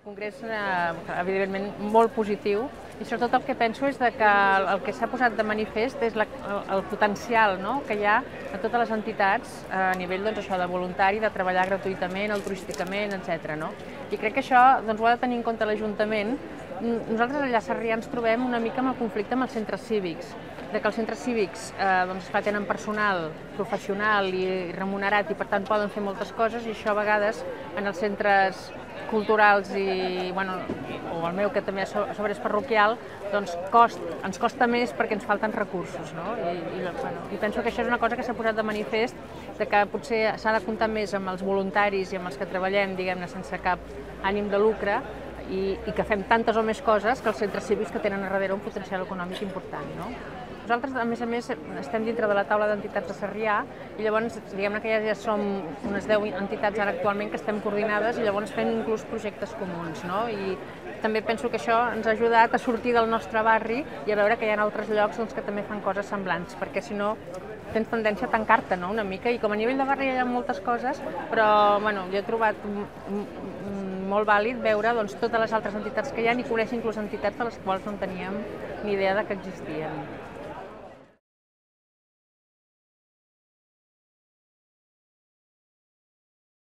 Congrés, evidentment, molt positiu i sobretot el que penso és que el que s'ha posat de manifest és el potencial que hi ha a totes les entitats a nivell de voluntari, de treballar gratuïtament, altruísticament, etc. I crec que això ho ha de tenir en compte l'Ajuntament. Nosaltres allà a Sarrià ens trobem una mica amb el conflicte amb els centres cívics, que els centres cívics tenen personal professional i remunerat i per tant poden fer moltes coses i això a vegades en els centres culturals o el meu que també a sobre és parroquial, ens costa més perquè ens falten recursos. I penso que això és una cosa que s'ha posat de manifest, que potser s'ha de comptar més amb els voluntaris i amb els que treballem, diguem-ne, sense cap ànim de lucre i que fem tantes o més coses que els centres cívics que tenen a darrere un potencial econòmic important. Nosaltres, a més, estem dintre de la taula d'entitats de Sarrià i llavors, diguem-ne que ja som unes 10 entitats ara actualment que estem coordinades i llavors fem inclús projectes comuns. I també penso que això ens ha ajudat a sortir del nostre barri i a veure que hi ha altres llocs que també fan coses semblants, perquè si no tens tendència a tancar-te una mica i com a nivell de barri hi ha moltes coses, però jo he trobat molt vàlid veure totes les altres entitats que hi ha i conèixer inclús entitats de les quals no teníem ni idea que existien.